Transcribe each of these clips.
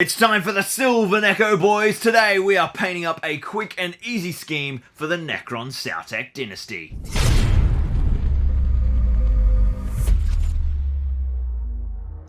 It's time for the Silver Necro boys. Today we are painting up a quick and easy scheme for the Necron Sautekh dynasty.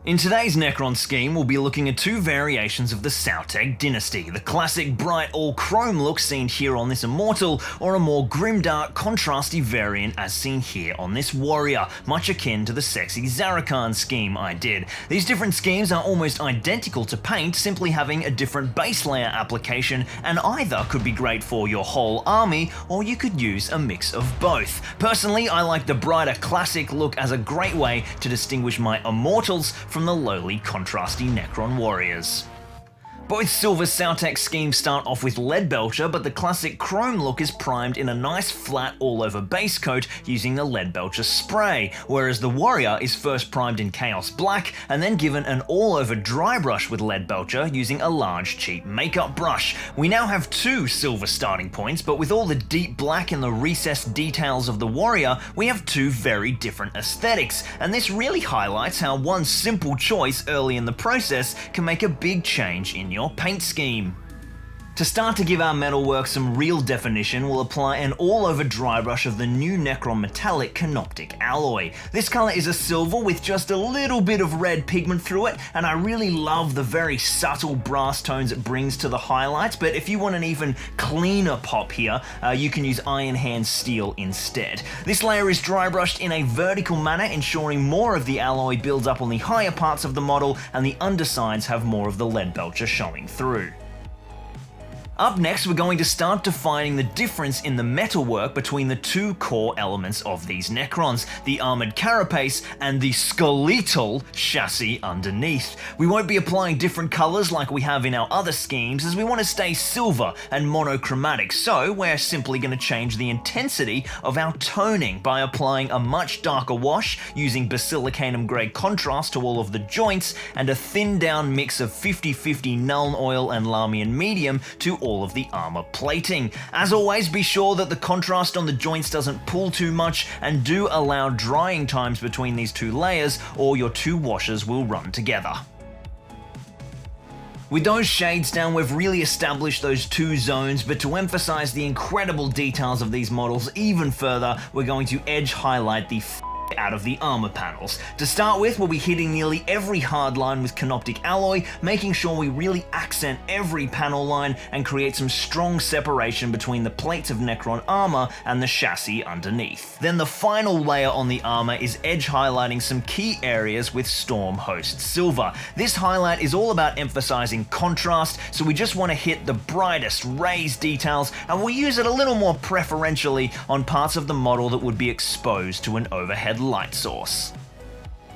In today's Necron scheme, we'll be looking at two variations of the Sautekh dynasty, the classic bright all-chrome look seen here on this Immortal, or a more grimdark, contrasty variant as seen here on this Warrior, much akin to the sexy Zarakhan scheme I did. These different schemes are almost identical to paint, simply having a different base layer application, and either could be great for your whole army, or you could use a mix of both. Personally, I like the brighter classic look as a great way to distinguish my Immortals from the lowly, contrasty Necron warriors. Both Silver Sautekh schemes start off with Leadbelcher, but the classic chrome look is primed in a nice flat all-over base coat using the Leadbelcher spray, whereas the Warrior is first primed in Chaos Black and then given an all-over dry brush with Leadbelcher using a large cheap makeup brush. We now have two silver starting points, but with all the deep black and the recessed details of the Warrior, we have two very different aesthetics, and this really highlights how one simple choice early in the process can make a big change in your paint scheme. To start to give our metalwork some real definition, we'll apply an all-over dry brush of the new Necron Metallic Canoptek alloy. This colour is a silver with just a little bit of red pigment through it, and I really love the very subtle brass tones it brings to the highlights, but if you want an even cleaner pop here, you can use Iron Hand Steel instead. This layer is dry brushed in a vertical manner, ensuring more of the alloy builds up on the higher parts of the model and the undersides have more of the Leadbelcher showing through. Up next, we're going to start defining the difference in the metalwork between the two core elements of these Necrons, the armored carapace and the skeletal chassis underneath. We won't be applying different colors like we have in our other schemes, as we want to stay silver and monochromatic, so we're simply going to change the intensity of our toning by applying a much darker wash using Basilicanum Grey contrast to all of the joints and a thinned down mix of 50-50 Nuln Oil and Lahmian Medium to all of the armor plating. As always, be sure that the contrast on the joints doesn't pull too much, and do allow drying times between these two layers or your two washes will run together. With those shades down, we've really established those two zones, but to emphasize the incredible details of these models even further, we're going to edge highlight the out of the armor panels. To start with, we'll be hitting nearly every hard line with Canoptek alloy, making sure we really accent every panel line and create some strong separation between the plates of Necron armor and the chassis underneath. Then the final layer on the armor is edge highlighting some key areas with Stormhost Silver. This highlight is all about emphasizing contrast, so we just want to hit the brightest raised details, and we'll use it a little more preferentially on parts of the model that would be exposed to an overhead light source.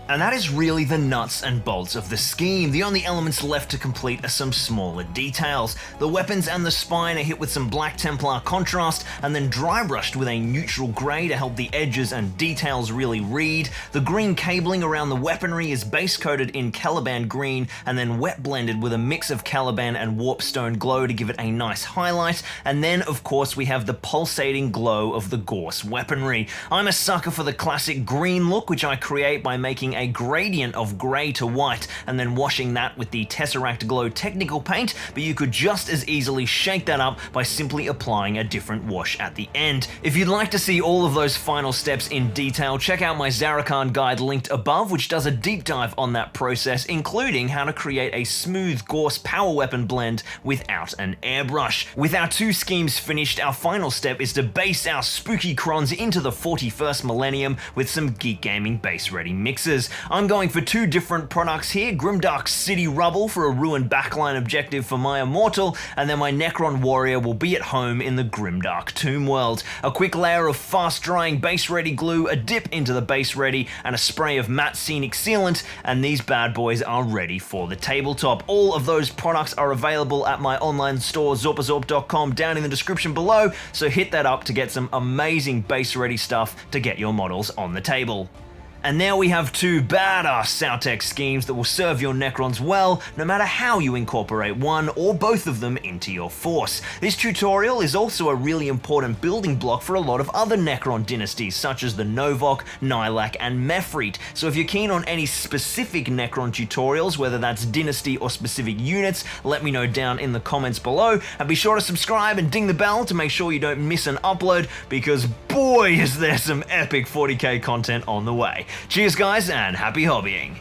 And that is really the nuts and bolts of the scheme. The only elements left to complete are some smaller details. The weapons and the spine are hit with some Black Templar contrast and then dry brushed with a neutral grey to help the edges and details really read. The green cabling around the weaponry is base coated in Caliban green and then wet blended with a mix of Caliban and Warpstone glow to give it a nice highlight. And then of course we have the pulsating glow of the Gorse weaponry. I'm a sucker for the classic green look, which I create by making a gradient of grey to white and then washing that with the Tesseract Glow technical paint, but you could just as easily shake that up by simply applying a different wash at the end. If you'd like to see all of those final steps in detail, check out my Zarakhan guide linked above, which does a deep dive on that process, including how to create a smooth Gorse power weapon blend without an airbrush. With our two schemes finished, our final step is to base our spooky crons into the 41st millennium with some Geek Gaming base ready mixes. I'm going for two different products here, Grimdark City Rubble for a ruined backline objective for my Immortal, and then my Necron Warrior will be at home in the Grimdark Tomb World. A quick layer of fast drying base ready glue, a dip into the base ready, and a spray of matte scenic sealant, and these bad boys are ready for the tabletop. All of those products are available at my online store zorpazorp.com down in the description below, so hit that up to get some amazing base ready stuff to get your models on the table. And now we have two badass Sautech schemes that will serve your Necrons well, no matter how you incorporate one or both of them into your force. This tutorial is also a really important building block for a lot of other Necron dynasties, such as the Novok, Nilak, and Mefrit. So if you're keen on any specific Necron tutorials, whether that's dynasty or specific units, let me know down in the comments below, and be sure to subscribe and ding the bell to make sure you don't miss an upload, because boy is there some epic 40k content on the way. Cheers guys, and happy hobbying!